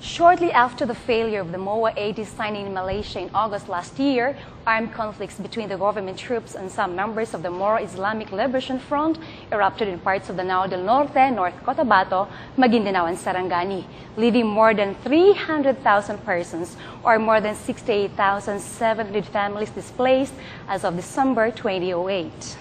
Shortly after the failure of the MOA-80 signing in Malaysia in August last year, armed conflicts between the government troops and some members of the Moro Islamic Liberation Front erupted in parts of the Lanao del Norte, North Cotabato, Maguindanao, and Sarangani, leaving more than 300,000 persons, or more than 68,700 families displaced as of December 2008.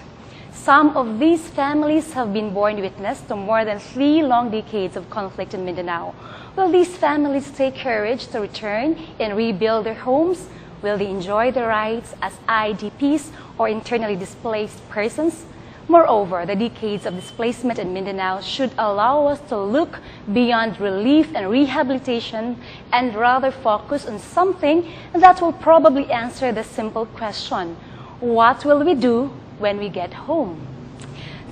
Some of these families have been born witness to more than 3 long decades of conflict in Mindanao. Will these families take courage to return and rebuild their homes? Will they enjoy their rights as IDPs or internally displaced persons? Moreover, the decades of displacement in Mindanao should allow us to look beyond relief and rehabilitation and rather focus on something that will probably answer the simple question: what will we do when we get home?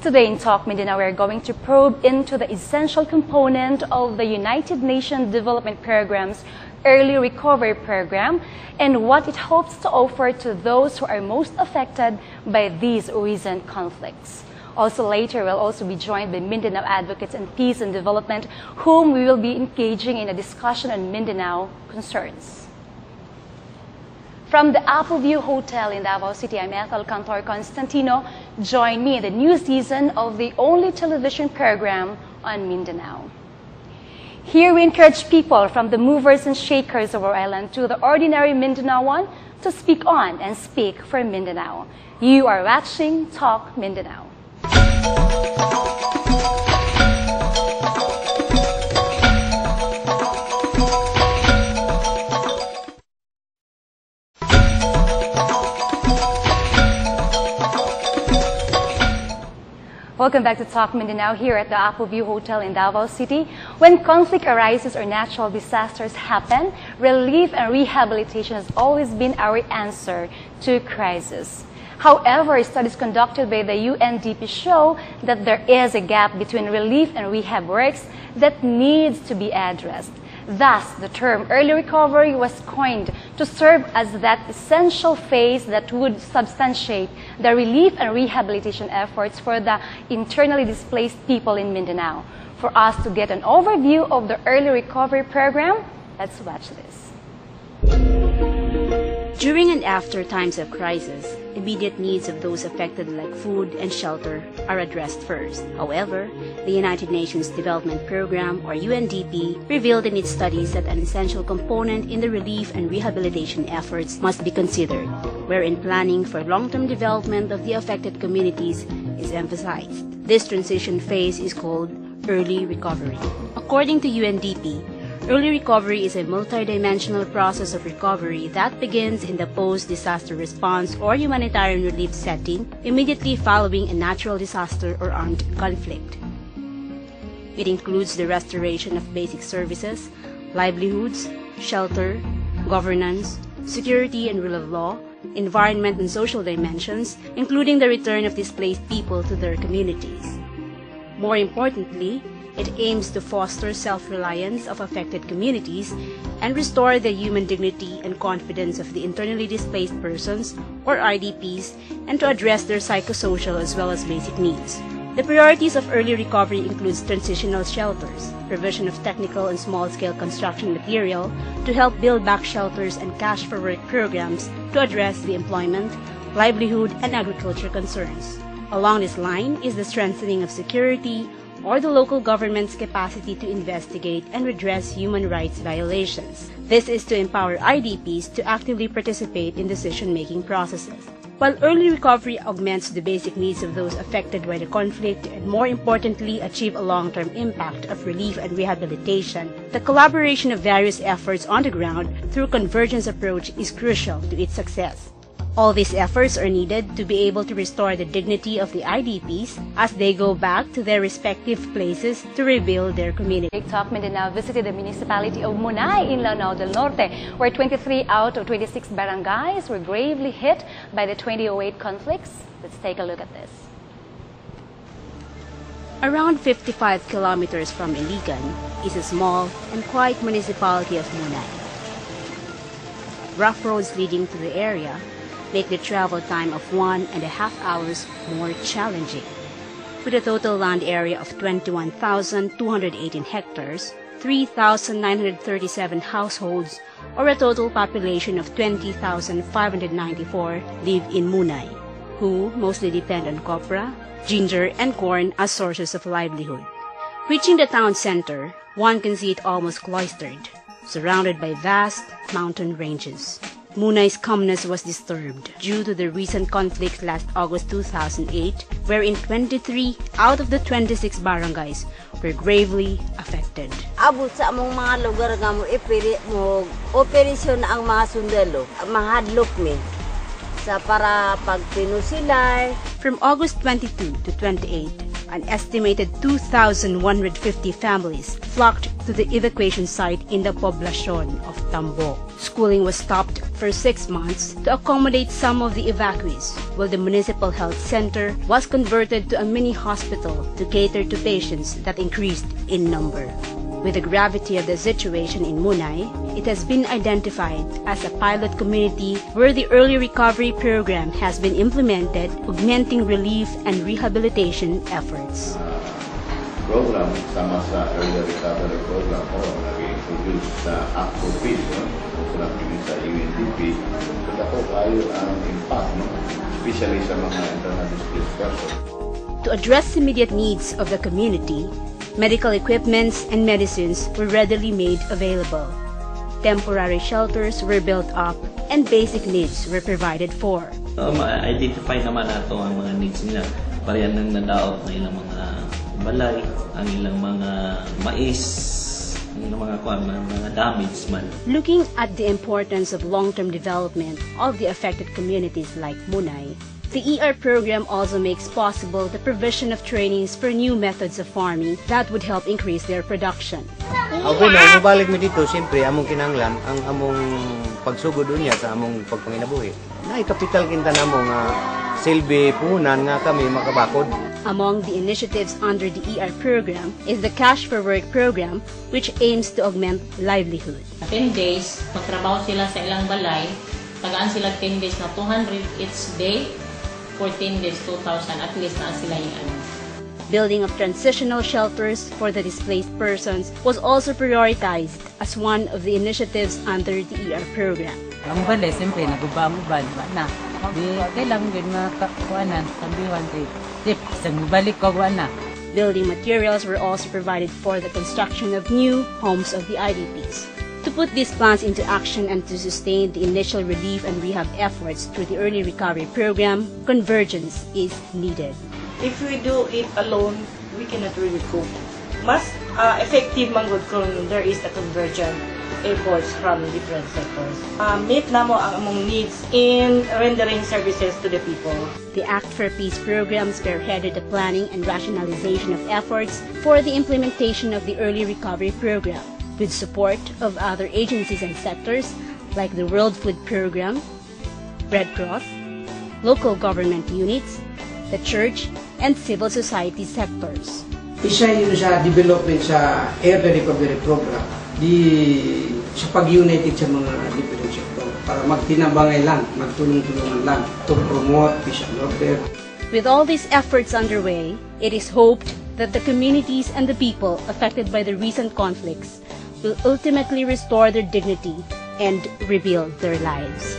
Today in Talk Mindanao, we are going to probe into the essential component of the United Nations Development Program's Early Recovery Program and what it hopes to offer to those who are most affected by these recent conflicts. Also later, we'll also be joined by Mindanao advocates in peace and development, whom we will be engaging in a discussion on Mindanao concerns. From the Appleview Hotel in Davao City, I'm Ethel Cantor Constantino. Join me in the new season of the only television program on Mindanao. Here we encourage people from the movers and shakers of our island to the ordinary Mindanaoan to speak on and speak for Mindanao. You are watching Talk Mindanao. Welcome back to Talk Mindanao here at the Appleview Hotel in Davao City. When conflict arises or natural disasters happen, relief and rehabilitation has always been our answer to crisis. However, studies conducted by the UNDP show that there is a gap between relief and rehab works that needs to be addressed. Thus, the term early recovery was coined to serve as that essential phase that would substantiate the relief and rehabilitation efforts for the internally displaced people in Mindanao. For us to get an overview of the early recovery program, let's watch this. During and after times of crisis, immediate needs of those affected like food and shelter are addressed first. However, the United Nations Development Program, or UNDP, revealed in its studies that an essential component in the relief and rehabilitation efforts must be considered, wherein planning for long-term development of the affected communities is emphasized. This transition phase is called early recovery. According to UNDP, early recovery is a multidimensional process of recovery that begins in the post-disaster response or humanitarian relief setting immediately following a natural disaster or armed conflict. It includes the restoration of basic services, livelihoods, shelter, governance, security and rule of law, environment and social dimensions, including the return of displaced people to their communities. More importantly, it aims to foster self-reliance of affected communities and restore the human dignity and confidence of the internally displaced persons, or IDPs, and to address their psychosocial as well as basic needs. The priorities of early recovery includes transitional shelters, provision of technical and small-scale construction material to help build back shelters, and cash for work programs to address the employment, livelihood, and agriculture concerns. Along this line is the strengthening of security, or the local government's capacity to investigate and redress human rights violations. This is to empower IDPs to actively participate in decision-making processes. While early recovery augments the basic needs of those affected by the conflict and, more importantly, achieve a long-term impact of relief and rehabilitation, the collaboration of various efforts on the ground through convergence approach is crucial to its success. All these efforts are needed to be able to restore the dignity of the IDPs as they go back to their respective places to rebuild their community. Talk Mindanao visited the municipality of Munai in Lanao del Norte, where 23 out of 26 barangays were gravely hit by the 2008 conflicts. Let's take a look at this. Around 55 kilometers from Iligan is a small and quiet municipality of Munai. Rough roads leading to the area make the travel time of 1.5 hours more challenging. With a total land area of 21,218 hectares, 3,937 households, or a total population of 20,594 live in Munai, who mostly depend on copra, ginger, and corn as sources of livelihood. Reaching the town center, one can see it almost cloistered, surrounded by vast mountain ranges. Munai's calmness was disturbed due to the recent conflict last August 2008, wherein 23 out of the 26 barangays were gravely affected. Abot sa among mga lugar nga mo operasyon ang mga sundalo, mahadlok mi sa para pagpinusilay. From August 22 to 28, an estimated 2,150 families flocked to the evacuation site in the poblacion of Tambo. Schooling was stopped for 6 months to accommodate some of the evacuees, while the municipal health center was converted to a mini hospital to cater to patients that increased in number. With the gravity of the situation in Munai, it has been identified as a pilot community where the early recovery program has been implemented, augmenting relief and rehabilitation efforts. Program sama sa early recovery program o nag-introduce sa ACOPIS, program din sa UNDP. So dako kayo ang impact, especially sa mga internal displaced persons. To address immediate needs of the community, medical equipments and medicines were readily made available. Temporary shelters were built up and basic needs were provided for. Ma-identify naman nato ang mga needs nila. Pariyan nang nadaot na ilang mga balay, ang ilang mga mais, ang ilang mga damage man. Looking at the importance of long-term development of the affected communities like Munai, the ER program also makes possible the provision of trainings for new methods of farming that would help increase their production. Okay na, mabalik mi dito, siyempre, among kinanglan, ang among pagsugod niya sa among pagpanginabuhi. Kapital kinta na mo nga silbi puhunan nga kami makabakod. Among the initiatives under the ER program is the Cash for Work program, which aims to augment livelihood. 10 days, magtrabaho sila sa ilang balay, tagaan sila 10 days na 200 each day, 14 days, 2,000, at least na sila yung Building of transitional shelters for the displaced persons was also prioritized as one of the initiatives under the ER program. Ang balay, siyempre, nagubang-ubang na. Di, kailangan din makakuanan, sabihan kay tip, isang balik ko na. Building materials were also provided for the construction of new homes of the IDPs. To put these plans into action and to sustain the initial relief and rehab efforts through the early recovery program, convergence is needed. If we do it alone, we cannot really cope. Mas effective man gud kung there is a convergent efforts from different sectors. Meet na mo ang among needs in rendering services to the people. The Act for Peace program spearheaded the planning and rationalization of efforts for the implementation of the early recovery program, with support of other agencies and sectors like the World Food Program, Red Cross, local government units, the church, and civil society sectors. Isa yun sa development sa early recovery program sa pag-united sa mga different sector para magtinabangay lang, magtulong-tulungan lang to promote peace and order. With all these efforts underway, it is hoped that the communities and the people affected by the recent conflicts will ultimately restore their dignity and rebuild their lives.